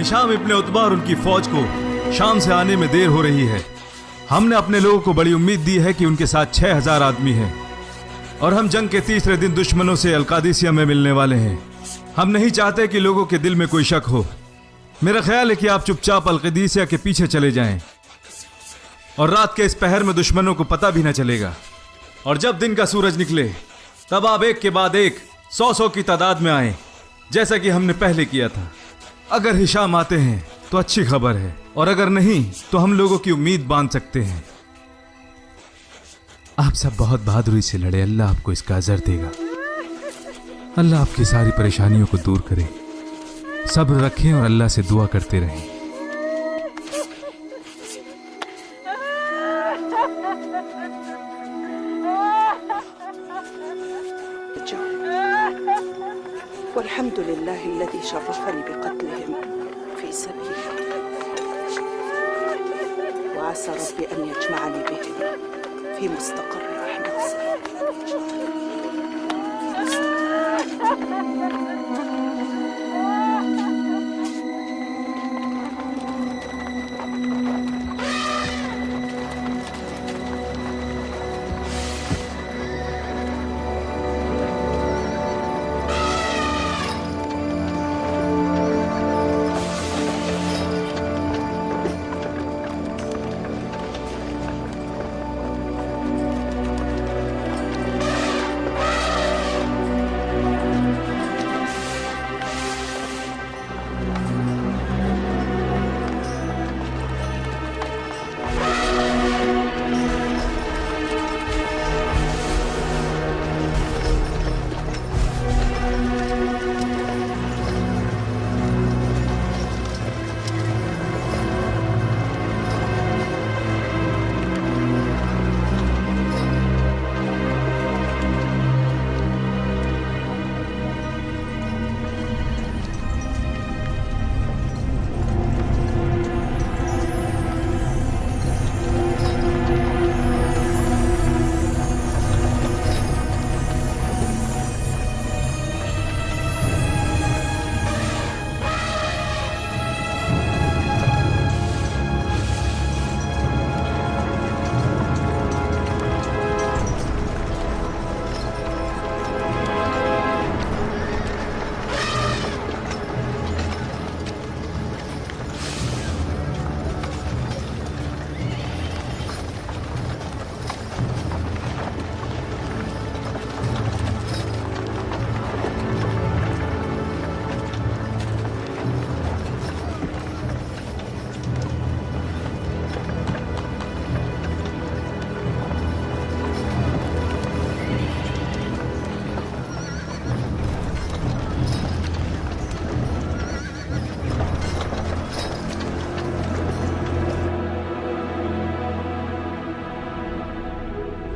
Hisham इब्ने Utba और उनकी फौज को शाम से आने में देर हो रही है। हमने अपने लोगों को बड़ी उम्मीद दी है कि उनके साथ 6000 आदमी हैं और हम जंग के तीसरे दिन दुश्मनों से अलकादिसिया में मिलने वाले हैं। हम नहीं चाहते कि लोगों के दिल में कोई शक हो। मेरा ख्याल है कि आप चुपचाप अलकादिसिया के पीछे चले जाएं और रात के इस पहर में दुश्मनों को पता भी न चलेगा। और जब दिन का सूरज निकले तब आप एक के बाद एक 100 की तादाद में आए, जैसा कि हमने पहले किया था। अगर हिशाम आते हैं तो अच्छी खबर है, और अगर नहीं तो हम लोगों की उम्मीद बांध सकते हैं। आप सब बहुत बहादुरी से लड़े। अल्लाह आपको इसका अजर देगा। अल्लाह आपकी सारी परेशानियों को दूर करे। सब्र रखें और अल्लाह से दुआ करते रहें। वल्हम्दुलिल्लाहिल्लज़ी शर्रफ़नी बिक़त्लिहिम फ़ी सबीलिही वअसा रब्बी अन यजमअनी बिहिम फ़ी मुस्तक़र्रि रहमतिही।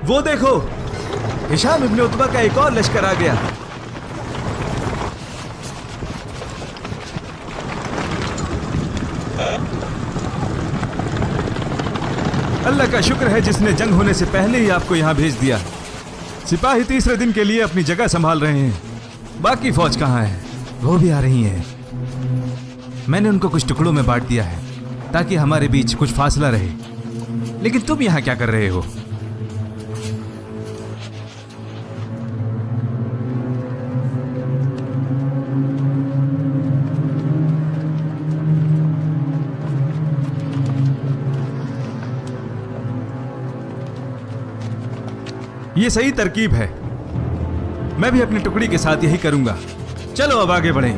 वो देखो, हिशाम इब्ने उतबा का एक और लश्कर आ गया। अल्लाह का शुक्र है जिसने जंग होने से पहले ही आपको यहां भेज दिया। सिपाही तीसरे दिन के लिए अपनी जगह संभाल रहे हैं। बाकी फौज कहां है? वो भी आ रही है। मैंने उनको कुछ टुकड़ों में बांट दिया है ताकि हमारे बीच कुछ फासला रहे। लेकिन तुम यहां क्या कर रहे हो? ये सही तरकीब है। मैं भी अपनी टुकड़ी के साथ यही करूंगा। चलो अब आगे बढ़ें।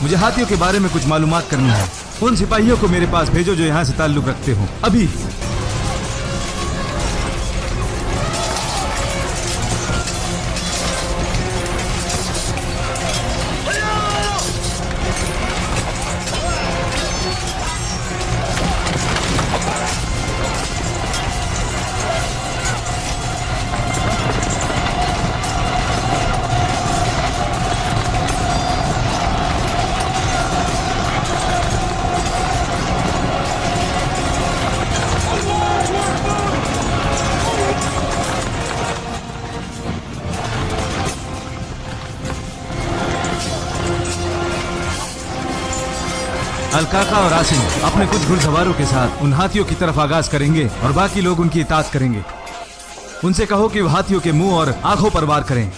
मुझे हाथियों के बारे में कुछ मालूमात करनी है। उन सिपाहियों को मेरे पास भेजो जो यहाँ से ताल्लुक रखते हो, अभी। अलकाका और आसिम अपने कुछ घुड़सवारों के साथ उन हाथियों की तरफ आगाज करेंगे और बाकी लोग उनकी इताअत करेंगे। उनसे कहो कि वो हाथियों के मुंह और आंखों पर वार करें।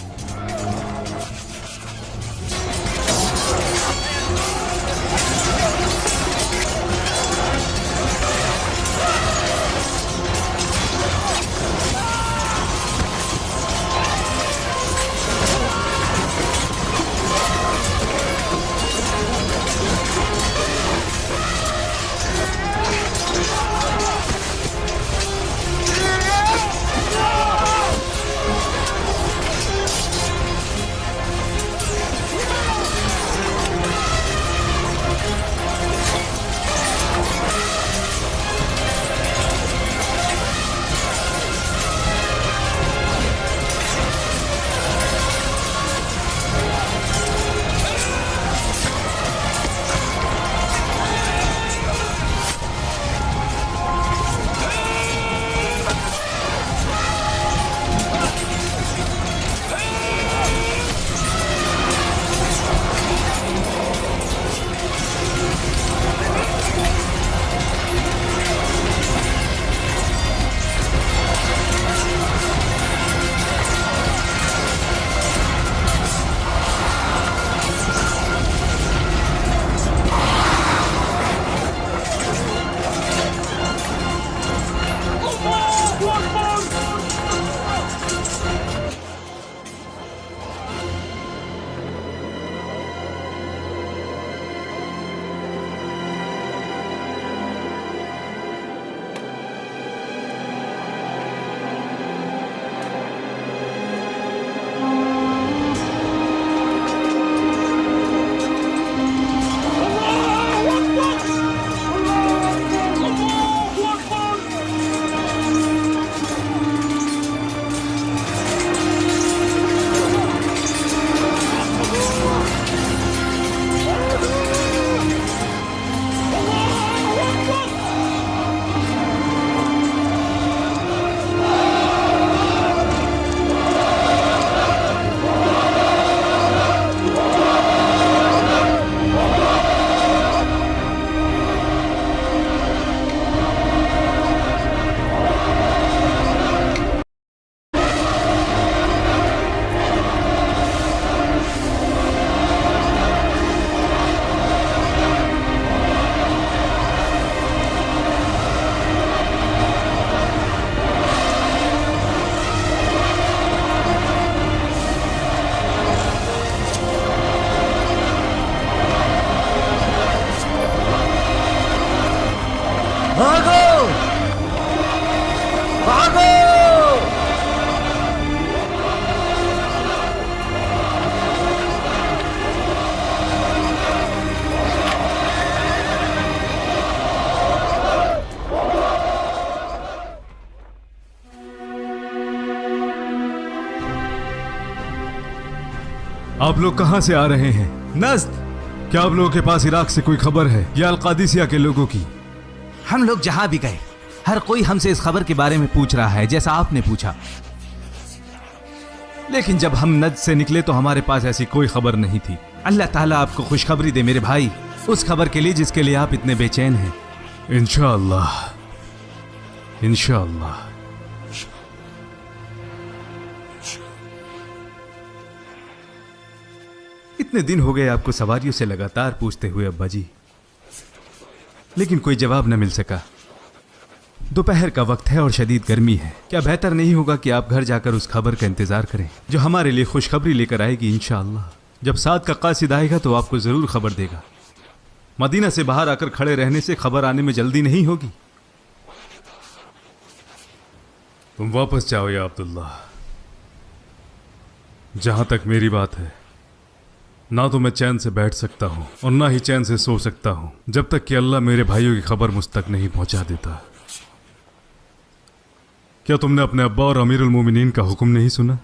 आप लोग कहां से आ रहे हैं? नज़्द। क्या आप लोगों के पास इराक से कोई खबर है या अल-कादिसिया के लोगों की? हम लोग जहां भी गए हर कोई हमसे इस खबर के बारे में पूछ रहा है जैसा आपने पूछा, लेकिन जब हम नज़्द से निकले तो हमारे पास ऐसी कोई खबर नहीं थी। अल्लाह ताला आपको खुशखबरी दे मेरे भाई, उस खबर के लिए जिसके लिए आप इतने बेचैन हैं। इंशाअल्लाह, इंशाअल्लाह। इतने दिन हो गए आपको सवारियों से लगातार पूछते हुए अब्बा जी, लेकिन कोई जवाब न मिल सका। दोपहर का वक्त है और शदीद गर्मी है। क्या बेहतर नहीं होगा कि आप घर जाकर उस खबर का इंतजार करें जो हमारे लिए खुशखबरी लेकर आएगी इंशाअल्लाह? जब साद का कासिद आएगा तो आपको जरूर खबर देगा। मदीना से बाहर आकर खड़े रहने से खबर आने में जल्दी नहीं होगी। तुम वापस जाओ या अब्दुल्ला। जहां तक मेरी बात है, ना तो मैं चैन से बैठ सकता हूं और ना ही चैन से सो सकता हूं जब तक कि अल्लाह मेरे भाइयों की खबर मुझ तक नहीं पहुंचा देता। क्या तुमने अपने अब्बा और अमीरुल मोमिनीन का हुक्म नहीं सुना?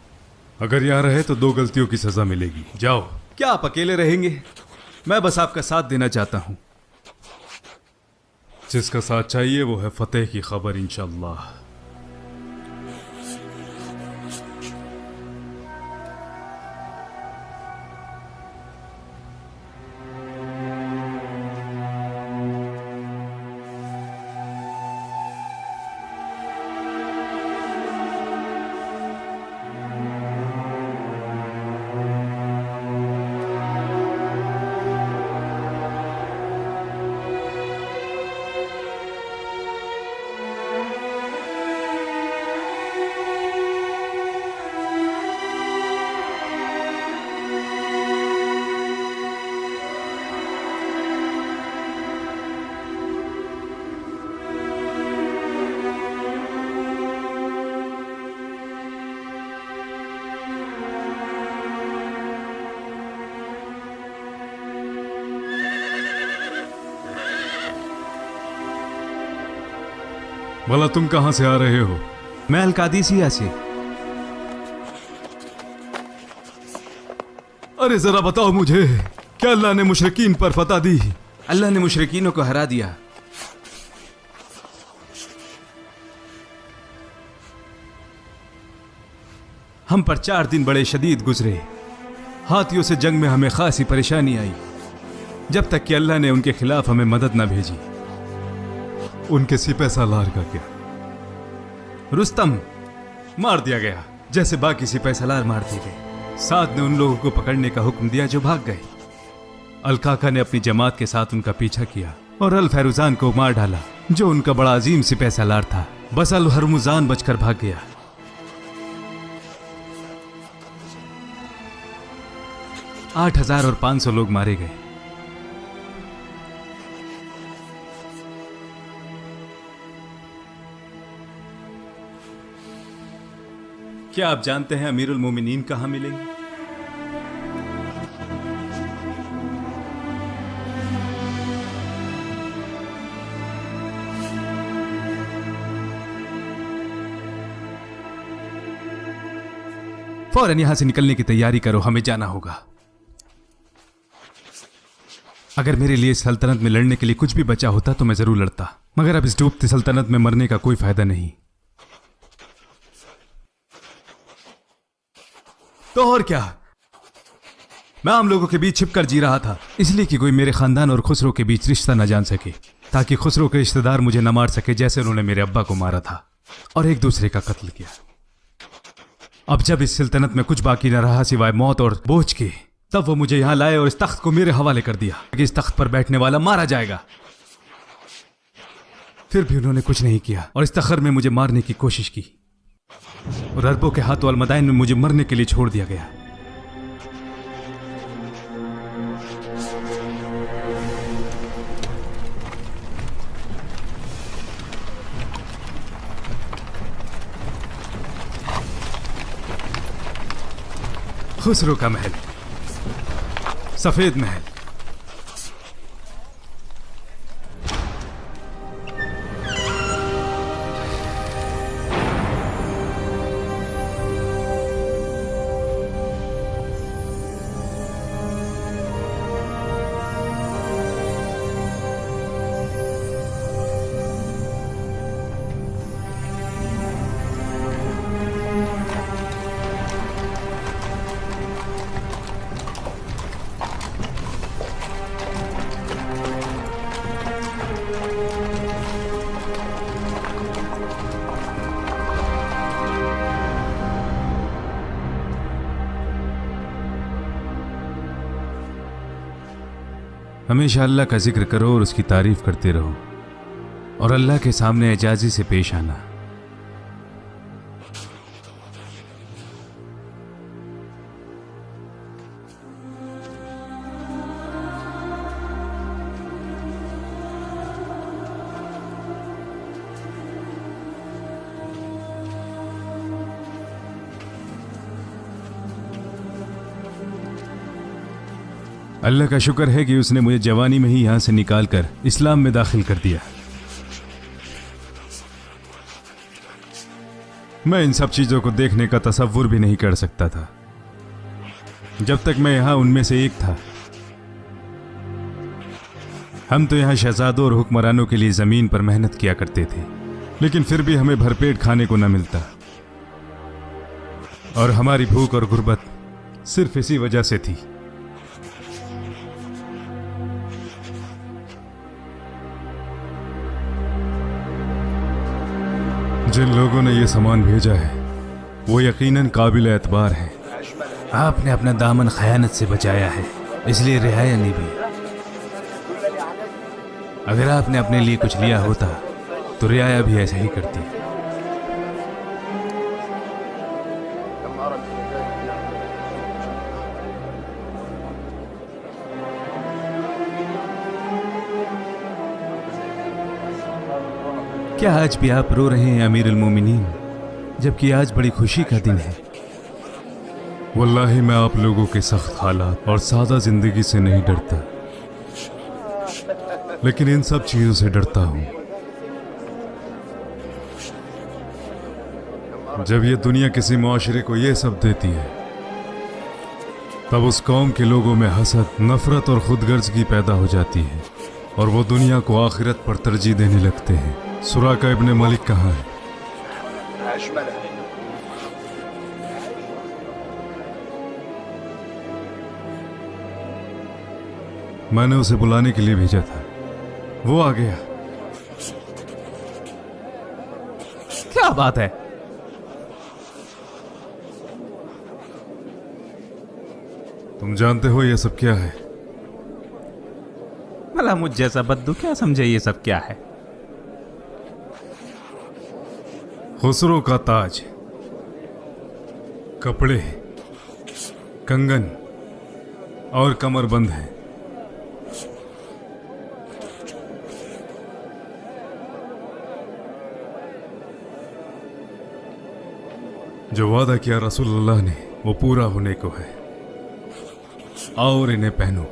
अगर यहां रहे तो 2 गलतियों की सजा मिलेगी। जाओ। क्या आप अकेले रहेंगे? मैं बस आपका साथ देना चाहता हूं। जिसका साथ चाहिए वो है फतेह की खबर इंशाअल्लाह। भला तुम कहां से आ रहे हो? मैं अलकादिसिया से। अरे जरा बताओ मुझे, क्या अल्लाह ने मुशरिकीन पर फतह दी? अल्लाह ने मुशरिकीनों को हरा दिया। हम पर 4 दिन बड़े शदीद गुजरे। हाथियों से जंग में हमें खासी परेशानी आई, जब तक कि अल्लाह ने उनके खिलाफ हमें मदद न भेजी। उनके सिपह सालार का क्या? रुस्तम मार दिया गया, जैसे बाकी सिपह सालार मार दिए गए। साद ने उन लोगों को पकड़ने का हुक्म दिया जो भाग गए। अलकाका ने अपनी जमात के साथ उनका पीछा किया और अल फैरुजान को मार डाला, जो उनका बड़ा अजीम सिपह सालार था। बस अल हरमुजान बचकर भाग गया। आठ 8,000 और 500 लोग मारे गए। क्या आप जानते हैं अमीरुल मोमिनीन कहां मिलेंगे? फौरन यहां से निकलने की तैयारी करो, हमें जाना होगा। अगर मेरे लिए सल्तनत में लड़ने के लिए कुछ भी बचा होता तो मैं जरूर लड़ता, मगर अब इस डूबती सल्तनत में मरने का कोई फायदा नहीं। तो और क्या, मैं आम लोगों के बीच छिपकर जी रहा था, इसलिए कि कोई मेरे खानदान और खुसरो के बीच रिश्ता न जान सके, ताकि खुसरो के रिश्तेदार मुझे न मार सके जैसे उन्होंने मेरे अब्बा को मारा था और एक दूसरे का कत्ल किया। अब जब इस सल्तनत में कुछ बाकी न रहा सिवाय मौत और बोझ के, तब वो मुझे यहां लाए और इस तख्त को मेरे हवाले कर दिया कि इस तख्त पर बैठने वाला मारा जाएगा। फिर भी उन्होंने कुछ नहीं किया और इस तखर में मुझे मारने की कोशिश की और अरबों के हाथों अलमदाइन में मुझे मरने के लिए छोड़ दिया गया। खुसरो का महल, सफेद महल, हमेशा अल्लाह का जिक्र करो और उसकी तारीफ करते रहो और अल्लाह के सामने एजाजी से पेश आना। अल्लाह का शुक्र है कि उसने मुझे जवानी में ही यहाँ से निकाल कर इस्लाम में दाखिल कर दिया। मैं इन सब चीज़ों को देखने का तसव्वुर भी नहीं कर सकता था जब तक मैं यहाँ उनमें से एक था। हम तो यहाँ शहजादों और हुक्मरानों के लिए ज़मीन पर मेहनत किया करते थे, लेकिन फिर भी हमें भरपेट खाने को न मिलता, और हमारी भूख और गुर्बत सिर्फ इसी वजह से थी। जिन लोगों ने यह सामान भेजा है वो यकीनन काबिल एतबार है। आपने अपना दामन खयानत से बचाया है, इसलिए रियाया ने भी। अगर आपने अपने लिए कुछ लिया होता तो रियाया भी ऐसा ही करती। क्या आज भी आप रो रहे हैं अमीरुल मोमिनीन, जबकि आज बड़ी खुशी का दिन है? वल्लाही मैं आप लोगों के सख्त हालात और सादा जिंदगी से नहीं डरता, लेकिन इन सब चीजों से डरता हूं। जब ये दुनिया किसी मुआशरे को ये सब देती है, तब उस कौम के लोगों में हसद, नफरत और खुदगर्जगी पैदा हो जाती है और वो दुनिया को आखिरत पर तरजीह देने लगते हैं। सुराका इब्ने मलिक कहाँ है? मैंने उसे बुलाने के लिए भेजा था, वो आ गया। क्या बात है? तुम जानते हो ये सब क्या है? भला मुझ जैसा बद्दू क्या समझे ये सब क्या है? खुसरो का ताज, कपड़े, कंगन और कमरबंद है। जो वादा किया रसूलुल्लाह ने वो पूरा होने को है। आओ और इन्हें पहनो।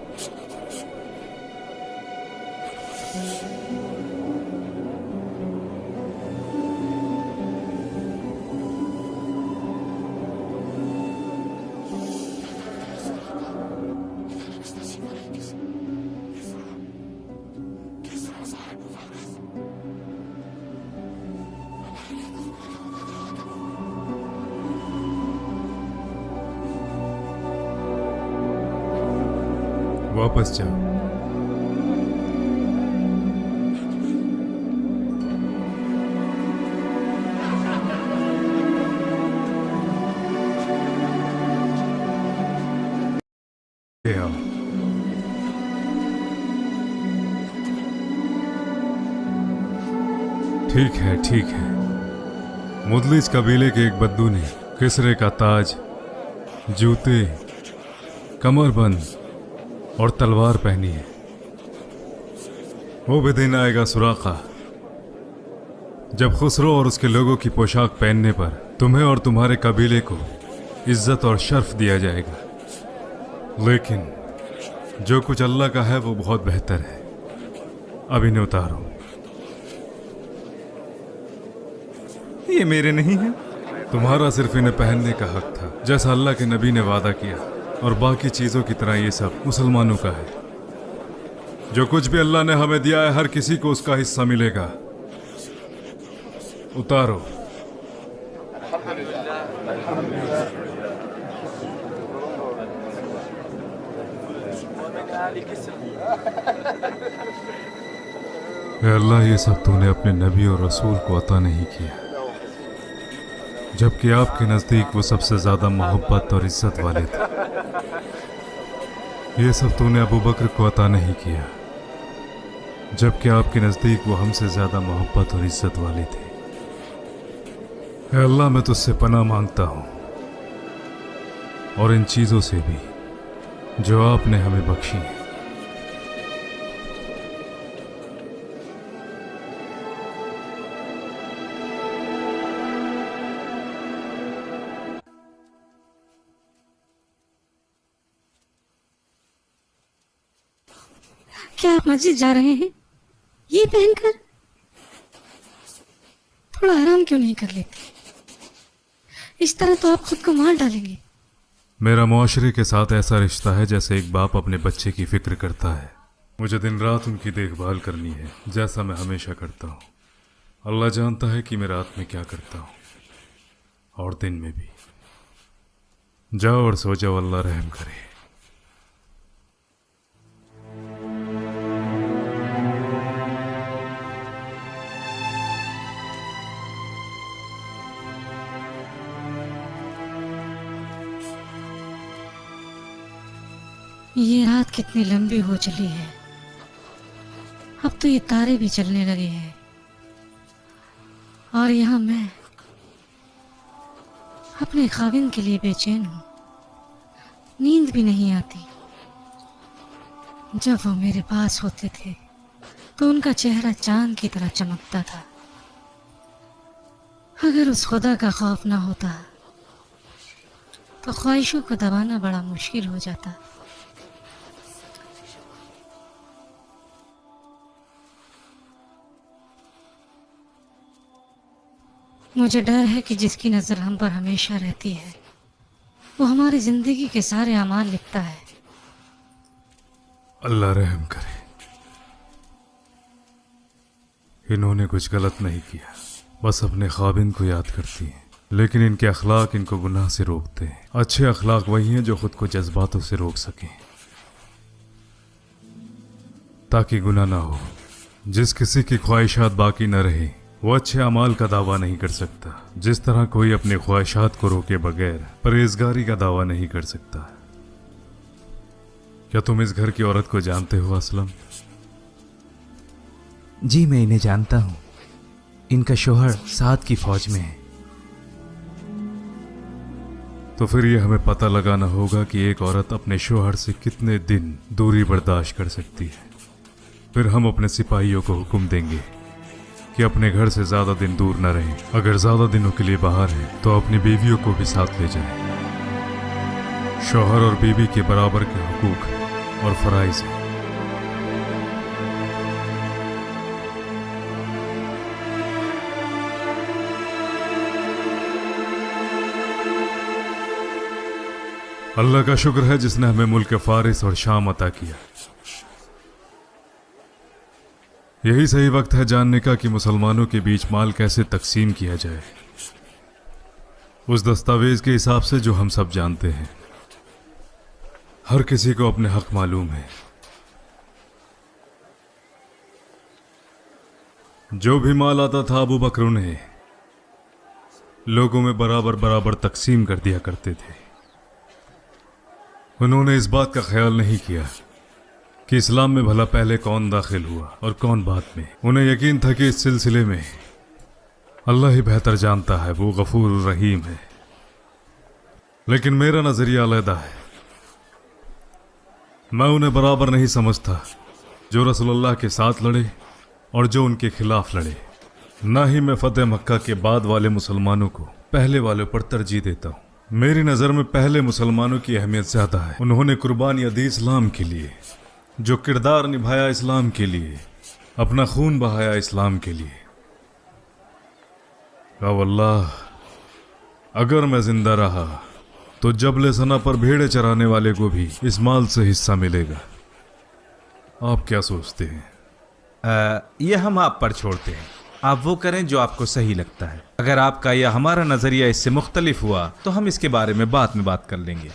वापस जाओ। ले आओ। ठीक है, ठीक है। मुदलिस कबीले के एक बद्दू ने किसरे का ताज, जूते, कमरबंद और तलवार पहनी है। वो भी दिन आएगा सुराखा, जब खुसरो और उसके लोगों की पोशाक पहनने पर तुम्हें और तुम्हारे कबीले को इज्जत और शर्फ दिया जाएगा। लेकिन जो कुछ अल्लाह का है वो बहुत बेहतर है। अब इन्हें उतारो। ये मेरे नहीं है। तुम्हारा सिर्फ इन्हें पहनने का हक था, जैसा अल्लाह के नबी ने वादा किया, और बाकी चीजों की तरह ये सब मुसलमानों का है। जो कुछ भी अल्लाह ने हमें दिया है हर किसी को उसका हिस्सा मिलेगा। उतारो। ऐ अल्लाह, ये सब तूने अपने नबी और रसूल को अता नहीं किया, जबकि आपके नजदीक वो सबसे ज्यादा मोहब्बत और इज्जत वाले थे। ये सब तूने अबू बकर को अता नहीं किया, जबकि आपके नजदीक वो हमसे ज्यादा मोहब्बत और इज्जत वाले थे। ऐ अल्लाह, मैं तुझसे पनाह मांगता हूं, और इन चीजों से भी जो आपने हमें बख्शी है। क्या आप मस्जिद जा रहे हैं ये पहनकर? थोड़ा आराम क्यों नहीं कर लेते? इस तरह तो आप खुद को मार डालेंगे। मेरा मुआशरे के साथ ऐसा रिश्ता है जैसे एक बाप अपने बच्चे की फिक्र करता है। मुझे दिन रात उनकी देखभाल करनी है, जैसा मैं हमेशा करता हूँ। अल्लाह जानता है कि मैं रात में क्या करता हूँ और दिन में भी। जाओ और सो जाओ, अल्लाह रहम करे। ये रात कितनी लंबी हो चली है। अब तो ये तारे भी चलने लगे हैं और यहाँ मैं अपने खाविंद के लिए बेचैन हूँ। नींद भी नहीं आती। जब वो मेरे पास होते थे तो उनका चेहरा चांद की तरह चमकता था। अगर उस खुदा का खौफ ना होता तो ख्वाहिशों को दबाना बड़ा मुश्किल हो जाता। मुझे डर है कि जिसकी नज़र हम पर हमेशा रहती है वो हमारी जिंदगी के सारे अमाल लिखता है। अल्लाह रहम करे। इन्होंने कुछ गलत नहीं किया, बस अपने खाविंद को याद करती हैं, लेकिन इनके अखलाक इनको गुनाह से रोकते हैं। अच्छे अखलाक वही हैं जो खुद को जज्बातों से रोक सकें ताकि गुनाह ना हो। जिस किसी की ख्वाहिशात बाकी न रहे वो अच्छे अमाल का दावा नहीं कर सकता, जिस तरह कोई अपने ख्वाहिशात को रोके बगैर परहेजगारी का दावा नहीं कर सकता। क्या तुम इस घर की औरत को जानते हो असलम? जी मैं इन्हें जानता हूँ। इनका शोहर साथ की फौज में है। तो फिर ये हमें पता लगाना होगा कि एक औरत अपने शोहर से कितने दिन दूरी बर्दाश्त कर सकती है। फिर हम अपने सिपाहियों को हुक्म देंगे कि अपने घर से ज्यादा दिन दूर न रहें। अगर ज्यादा दिनों के लिए बाहर हैं तो अपनी बीवियों को भी साथ ले जाएं। शौहर और बीवी के बराबर के हुकूक और फराइज हैं। अल्लाह का शुक्र है जिसने हमें मुल्क फारिस और शाम अता किया। यही सही वक्त है जानने का कि मुसलमानों के बीच माल कैसे तकसीम किया जाए, उस दस्तावेज के हिसाब से जो हम सब जानते हैं। हर किसी को अपने हक मालूम है। जो भी माल आता था अबू बकर उन्हें लोगों में बराबर बराबर तकसीम कर दिया करते थे। उन्होंने इस बात का ख्याल नहीं किया कि इस्लाम में भला पहले कौन दाखिल हुआ और कौन बाद में। उन्हें यकीन था कि इस सिलसिले में अल्लाह ही बेहतर जानता है, वो गफूर रहीम है। लेकिन मेरा नजरिया अलग है। मैं उन्हें बराबर नहीं समझता जो रसूलुल्लाह के साथ लड़े और जो उनके खिलाफ लड़े। ना ही मैं फतेह मक्का के बाद वाले मुसलमानों को पहले वालों पर तरजीह देता हूँ। मेरी नज़र में पहले मुसलमानों की अहमियत ज़्यादा है। उन्होंने कुर्बानियाँ दी इस्लाम के लिए, जो किरदार निभाया इस्लाम के लिए, अपना खून बहाया इस्लाम के लिए। अल्लाह, अगर मैं जिंदा रहा तो जबले सना पर भेड़े चराने वाले को भी इस माल से हिस्सा मिलेगा। आप क्या सोचते हैं? ये हम आप पर छोड़ते हैं। आप वो करें जो आपको सही लगता है। अगर आपका या हमारा नज़रिया इससे मुख्तलिफ हुआ तो हम इसके बारे में बात कर लेंगे।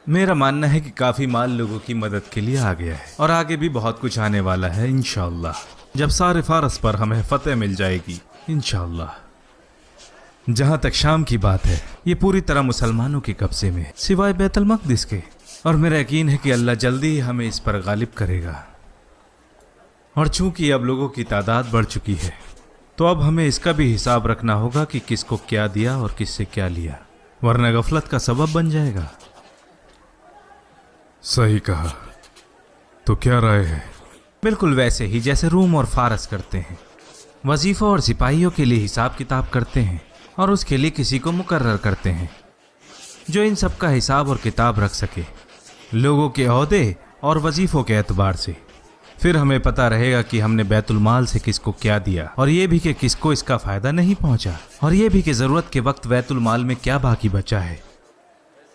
मेरा मानना है कि काफ़ी माल लोगों की मदद के लिए आ गया है और आगे भी बहुत कुछ आने वाला है इंशाअल्लाह। जब सारे फारस पर हमें फतेह मिल जाएगी इंशाअल्लाह। जहाँ तक शाम की बात है, ये पूरी तरह मुसलमानों के कब्जे में है सिवाय बैतुल मक़दिस के, और मेरा यकीन है कि अल्लाह जल्दी ही हमें इस पर गालिब करेगा। और चूंकि अब लोगों की तादाद बढ़ चुकी है तो अब हमें इसका भी हिसाब रखना होगा कि किसको क्या दिया और किससे क्या लिया, वरना गफलत का सबब बन जाएगा। सही कहा। तो क्या राय है? बिल्कुल वैसे ही जैसे रूम और फारस करते हैं। वजीफा और सिपाहियों के लिए हिसाब किताब करते हैं और उसके लिए किसी को मुकर्रर करते हैं जो इन सब का हिसाब और किताब रख सके। लोगों के ओहदे और वजीफों के एतबार से। फिर हमें पता रहेगा कि हमने बैतुल माल से किसको क्या दिया, और ये भी कि किसको इसका फ़ायदा नहीं पहुंचा, और ये भी कि ज़रूरत के वक्त बैतुल माल में क्या बाकी बचा है।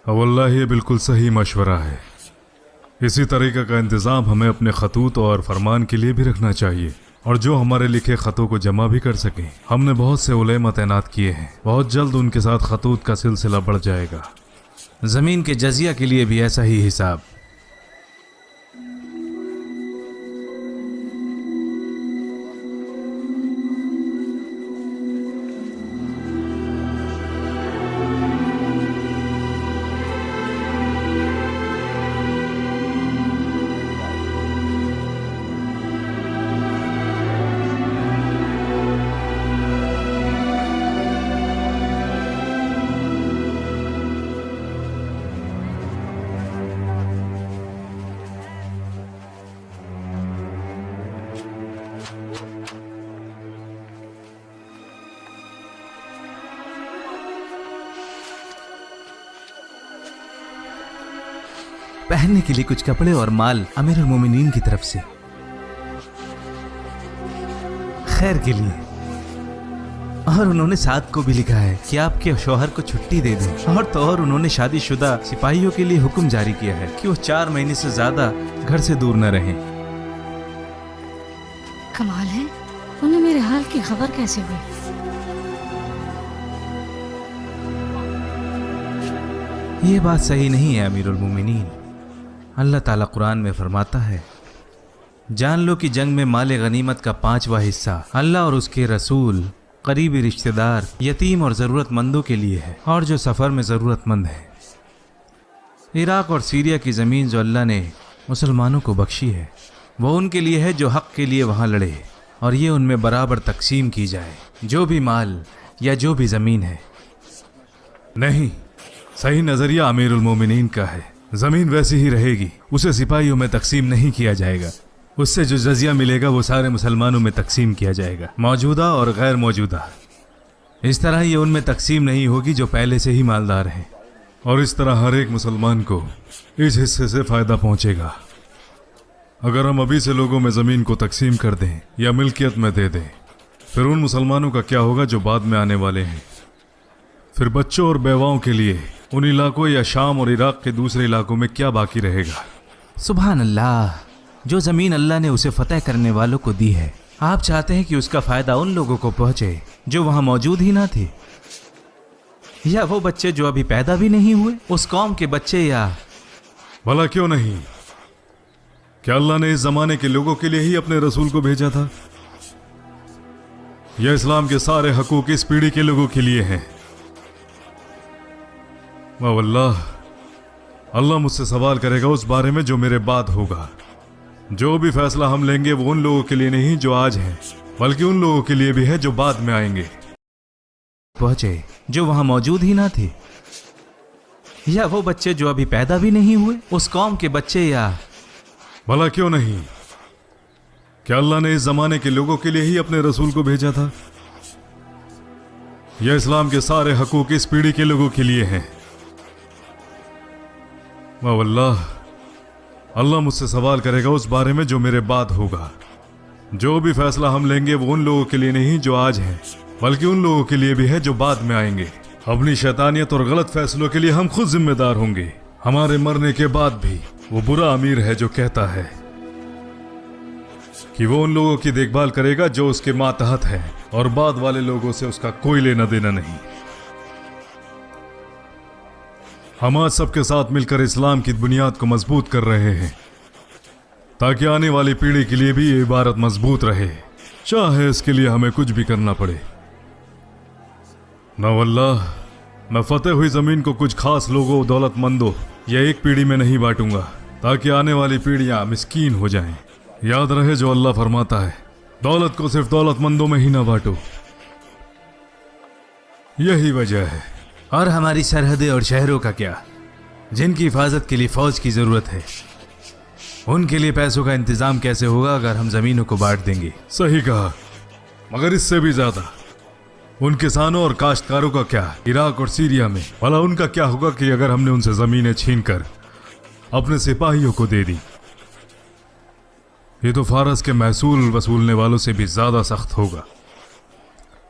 वल्लाह ये बिल्कुल सही मशवरा है। इसी तरीके का इंतज़ाम हमें अपने खतूत और फरमान के लिए भी रखना चाहिए, और जो हमारे लिखे ख़तों को जमा भी कर सकें। हमने बहुत से उलेमा तैनात किए हैं, बहुत जल्द उनके साथ खतूत का सिलसिला बढ़ जाएगा। ज़मीन के जजिया के लिए भी ऐसा ही हिसाब। पहनने के लिए कुछ कपड़े और माल अमीरुल मोमिनीन की तरफ से, खैर के लिए। और उन्होंने साथ को भी लिखा है कि आपके शौहर को छुट्टी दे दें, और तो और उन्होंने शादीशुदा सिपाहियों के लिए हुक्म जारी किया है कि वो 4 महीने से ज्यादा घर से दूर न रहें। कमाल है, उन्हें मेरे हाल की खबर कैसे हुई? ये बात सही नहीं है अमीरुल मोमिनीन। अल्लाह ताला कुरान में फरमाता है, जान लो कि जंग में माले गनीमत का 5वां हिस्सा अल्लाह और उसके रसूल, करीबी रिश्तेदार, यतीम और ज़रूरतमंदों के लिए है, और जो सफ़र में ज़रूरतमंद है। इराक़ और सीरिया की ज़मीन जो अल्लाह ने मुसलमानों को बख्शी है, वो उनके लिए है जो हक़ के लिए वहाँ लड़े, और ये उनमें बराबर तकसीम की जाए, जो भी माल या जो भी ज़मीन है। नहीं, सही नज़रिया अमीरुल मोमिनीन का है। ज़मीन वैसी ही रहेगी, उसे सिपाहियों में तकसीम नहीं किया जाएगा। उससे जो जजिया मिलेगा वो सारे मुसलमानों में तकसीम किया जाएगा, मौजूदा और गैर मौजूदा। इस तरह ये उनमें तकसीम नहीं होगी जो पहले से ही मालदार हैं, और इस तरह हर एक मुसलमान को इस हिस्से से फ़ायदा पहुंचेगा। अगर हम अभी से लोगों में ज़मीन को तकसीम कर दें या मिल्कियत में दे दें, फिर उन मुसलमानों का क्या होगा जो बाद में आने वाले हैं? फिर बच्चों और बेवाओं के लिए उन इलाकों या शाम और इराक़ के दूसरे इलाकों में क्या बाकी रहेगा? सुभान अल्लाह, जो ज़मीन अल्लाह ने उसे फ़तह करने वालों को दी है, आप चाहते हैं कि उसका फ़ायदा उन लोगों को पहुँचे जो वहाँ मौजूद ही ना थे, या वो बच्चे जो अभी पैदा भी नहीं हुए, उस कौम के बच्चे। या भला क्यों नहीं? क्या अल्लाह ने इस ज़माने के लोगों के लिए ही अपने रसूल को भेजा था? यह इस्लाम के सारे हकूक़ इस पीढ़ी के लोगों के लिए हैं। वल्लाह, अल्लाह मुझसे सवाल करेगा उस बारे में जो मेरे बाद होगा। जो भी फैसला हम लेंगे वो उन लोगों के लिए नहीं जो आज हैं, बल्कि उन लोगों के लिए भी है जो बाद में आएंगे। पहुंचे जो वहां मौजूद ही ना थे, या वो बच्चे जो अभी पैदा भी नहीं हुए, उस कौम के बच्चे। या भला क्यों नहीं? क्या अल्लाह ने इस जमाने के लोगों के लिए ही अपने रसूल को भेजा था? यह इस्लाम के सारे हकूक़ इस पीढ़ी के लोगों के लिए हैं। वल्लाह, अल्लाह मुझसे सवाल करेगा उस बारे में जो मेरे बाद होगा। जो भी फैसला हम लेंगे वो उन लोगों के लिए नहीं जो आज हैं, बल्कि उन लोगों के लिए भी है जो बाद में आएंगे। अपनी शैतानियत और गलत फैसलों के लिए हम खुद जिम्मेदार होंगे। हमारे मरने के बाद भी वो बुरा अमीर है जो कहता है कि वो उन लोगों की देखभाल करेगा जो उसके मातहत है, और बाद वाले लोगों से उसका कोई लेना देना नहीं। हम आज सबके साथ मिलकर इस्लाम की बुनियाद को मजबूत कर रहे हैं, ताकि आने वाली पीढ़ी के लिए भी ये इबारत मजबूत रहे, चाहे इसके लिए हमें कुछ भी करना पड़े। ना वल्लाह, मैं फतेह हुई जमीन को कुछ खास लोगों, दौलतमंदों या एक पीढ़ी में नहीं बांटूंगा, ताकि आने वाली पीढ़ियां मिस्कीन हो जाएं। याद रहे जो अल्लाह फरमाता है, दौलत को सिर्फ दौलतमंदों में ही ना बांटो। यही वजह है। और हमारी सरहदें और शहरों का क्या, जिनकी हिफाजत के लिए फौज की जरूरत है, उनके लिए पैसों का इंतजाम कैसे होगा अगर हम जमीनों को बांट देंगे? सही कहा, मगर इससे भी ज्यादा उन किसानों और काश्तकारों का क्या इराक और सीरिया में? भला उनका क्या होगा कि अगर हमने उनसे जमीनें छीनकर अपने सिपाहियों को दे दी? ये तो फारस के महसूल वसूलने वालों से भी ज्यादा सख्त होगा,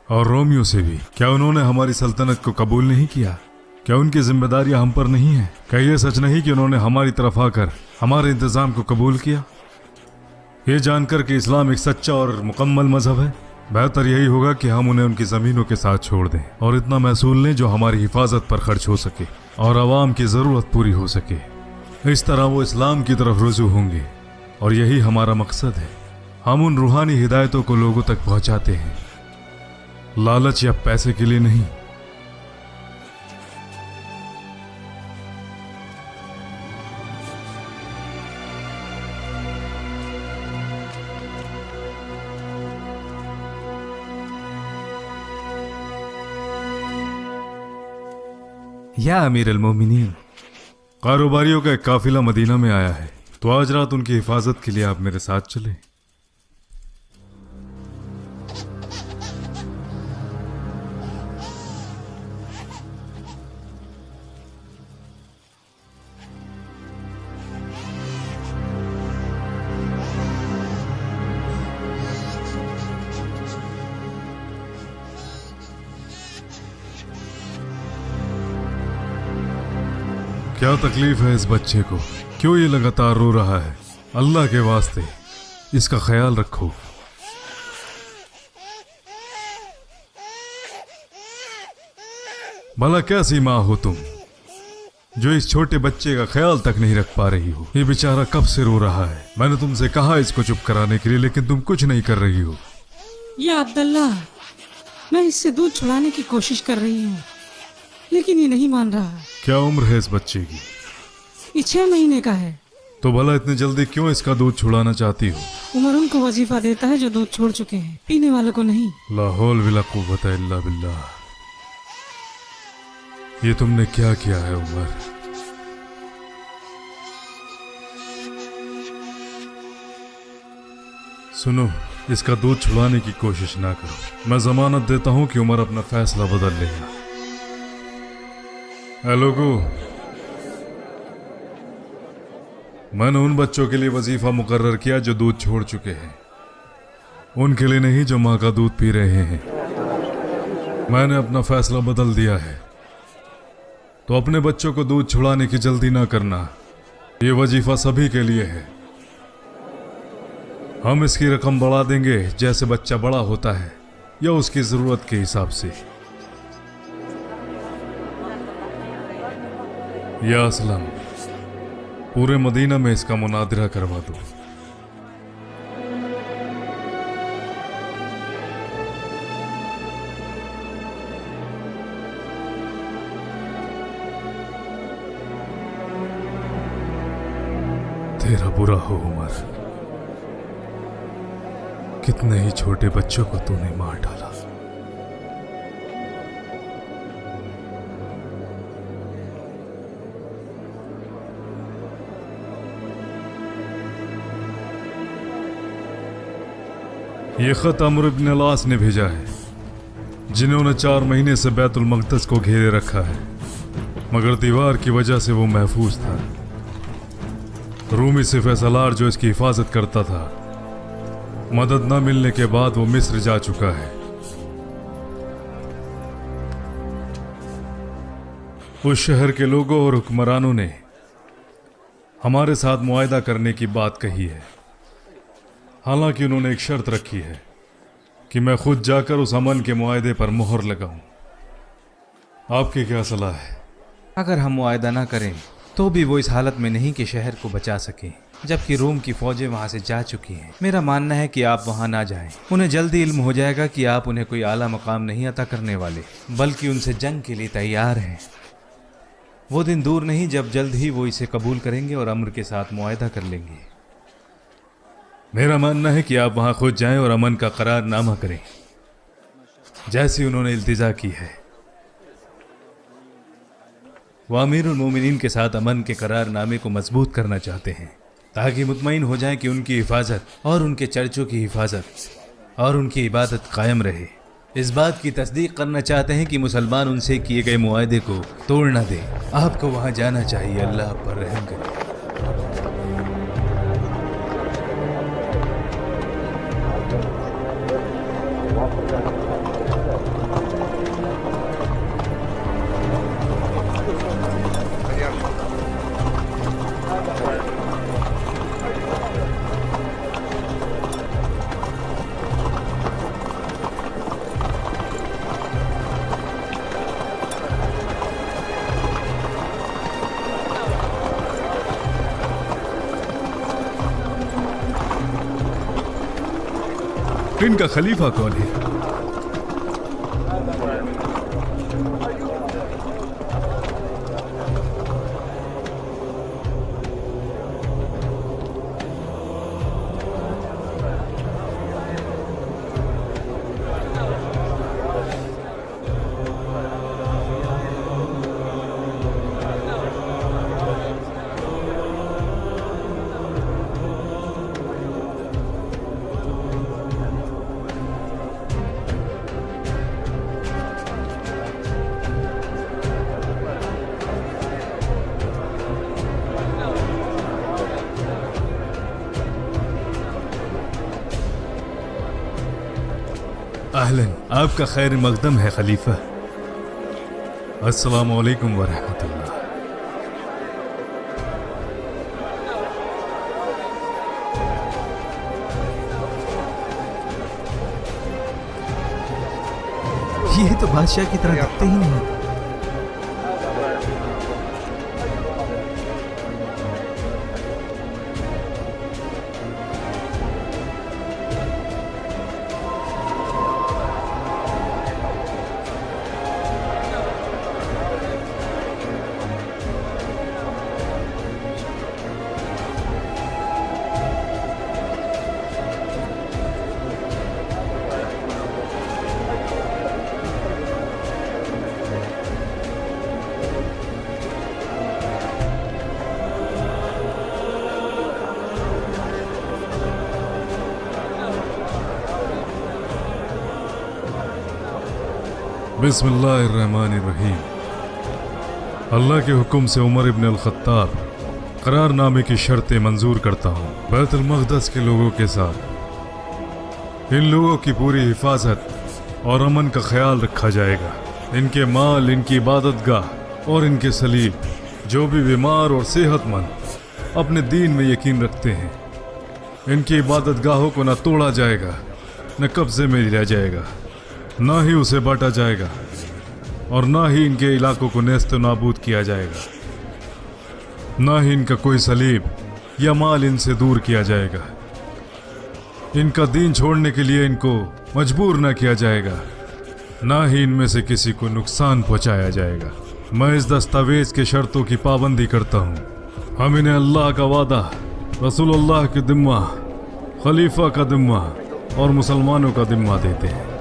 और रोमियो से भी। क्या उन्होंने हमारी सल्तनत को कबूल नहीं किया? क्या उनकी जिम्मेदारियां हम पर नहीं है? क्या ये सच नहीं कि उन्होंने हमारी तरफ आकर हमारे इंतजाम को कबूल किया? ये जानकर कि इस्लाम एक सच्चा और मुकम्मल मजहब है, बेहतर यही होगा कि हम उन्हें उनकी ज़मीनों के साथ छोड़ दें और इतना महसूल लें जो हमारी हिफाजत पर खर्च हो सके और आवाम की ज़रूरत पूरी हो सके। इस तरह वो इस्लाम की तरफ रुजू होंगे, और यही हमारा मकसद है। हम उन रूहानी हिदायतों को लोगों तक पहुंचाते हैं, लालच या पैसे के लिए नहीं। या अमीर अल-मोमिनीन, कारोबारियों का एक काफिला मदीना में आया है, तो आज रात उनकी हिफाजत के लिए आप मेरे साथ चले। क्या तकलीफ है इस बच्चे को? क्यों ये लगातार रो रहा है? अल्लाह के वास्ते इसका ख्याल रखो। भला कैसी माँ हो तुम जो इस छोटे बच्चे का ख्याल तक नहीं रख पा रही हो? ये बेचारा कब से रो रहा है। मैंने तुमसे कहा इसको चुप कराने के लिए, लेकिन तुम कुछ नहीं कर रही हो। या अब्दुल्ला, मैं इससे दूध छुड़ाने की कोशिश कर रही हूँ, लेकिन ये नहीं मान रहा। क्या उम्र है इस बच्चे की? ये 6 महीने का है। तो भला इतनी जल्दी क्यों इसका दूध छुड़ाना चाहती हो? उमर उनको वजीफा देता है जो दूध छोड़ चुके हैं, पीने वालों को नहीं। ला हौल वला कुव्वता इल्ला बिल्लाह। ये तुमने क्या किया है उमर? सुनो, इसका दूध छुड़ाने की कोशिश ना करो। मैं जमानत देता हूं कि उमर अपना फैसला बदल लेगा। लोगों, मैंने उन बच्चों के लिए वजीफा मुकर्रर किया जो दूध छोड़ चुके हैं, उनके लिए नहीं जो माँ का दूध पी रहे हैं। मैंने अपना फैसला बदल दिया है, तो अपने बच्चों को दूध छुड़ाने की जल्दी ना करना। ये वजीफा सभी के लिए है। हम इसकी रकम बढ़ा देंगे जैसे बच्चा बड़ा होता है या उसकी जरूरत के हिसाब से। या असलम, पूरे मदीना में इसका मुनादिरा करवा दो। तेरा बुरा हो उमर, कितने ही छोटे बच्चों को तूने मार डाला। ये खत अम्र इब्न अल-आस ने भेजा है, जिन्होंने 4 महीने से बैतुल मक़दस को घेरे रखा है, मगर दीवार की वजह से वो महफूज था। रूमी सिर्फ सलार जो इसकी हिफाजत करता था, मदद न मिलने के बाद वो मिस्र जा चुका है। उस शहर के लोगों और हुक्मरानों ने हमारे साथ मुआहदा करने की बात कही है। हालांकि उन्होंने एक शर्त रखी है कि मैं खुद जाकर उस अमन के मुआहदे पर मोहर लगाऊं। आपकी क्या सलाह है? अगर हम मुआहदा ना करें तो भी वो इस हालत में नहीं कि शहर को बचा सकें, जबकि रोम की फौजें वहां से जा चुकी हैं। मेरा मानना है कि आप वहां ना जाएं। उन्हें जल्दी इल्म हो जाएगा कि आप उन्हें कोई आला मकाम नहीं अता करने वाले, बल्कि उनसे जंग के लिए तैयार हैं। वो दिन दूर नहीं जब जल्द ही वो इसे कबूल करेंगे और अम्र के साथ मुआहदा कर लेंगे। मेरा मानना है कि आप वहां खुद जाएं और अमन का करारनामा करें, जैसी उन्होंने इल्तिजा की है। वो अमीरुल मोमिनीन के साथ अमन के करारनामे को मजबूत करना चाहते हैं, ताकि मुतमईन हो जाएं कि उनकी हिफाजत और उनके चर्चों की हिफाजत और उनकी इबादत कायम रहे। इस बात की तस्दीक करना चाहते हैं कि मुसलमान उनसे किए गए मुआहदे को तोड़ न दें। आपको वहां जाना चाहिए। अल्लाह पर रहम करे। इनका खलीफा कौन है? अहलन, आपका खैर मकदम है खलीफा। अस्सलामु अलैकुम व रहमतुल्लाह। ये तो बादशाह की तरह दिखते ही नहीं। बिस्मिल्लाहिर्रहमानिर्रहीम। अल्लाह के हुक्म से उमर इब्न अल-खत्ताब करारनामे की शर्तें मंजूर करता हूँ। बैतुल मक़दस के लोगों के साथ इन लोगों की पूरी हिफाजत और अमन का ख्याल रखा जाएगा। इनके माल, इनकी इबादतगाह और इनके सलीब, जो भी बीमार और सेहतमंद अपने दीन में यकीन रखते हैं, इनकी इबादतगाहों को न तोड़ा जाएगा, न कब्जे में लिया जाएगा, ना ही उसे बांटा जाएगा और ना ही इनके इलाकों को नेस्त नाबूद किया जाएगा। ना ही इनका कोई सलीब या माल इनसे दूर किया जाएगा। इनका दीन छोड़ने के लिए इनको मजबूर ना किया जाएगा, ना ही इनमें से किसी को नुकसान पहुंचाया जाएगा। मैं इस दस्तावेज के शर्तों की पाबंदी करता हूँ। हम इन्हें अल्लाह का वादा, रसूलुल्लाह की दिम्मा, खलीफा का दिम्मा और मुसलमानों का दिम्मा देते हैं।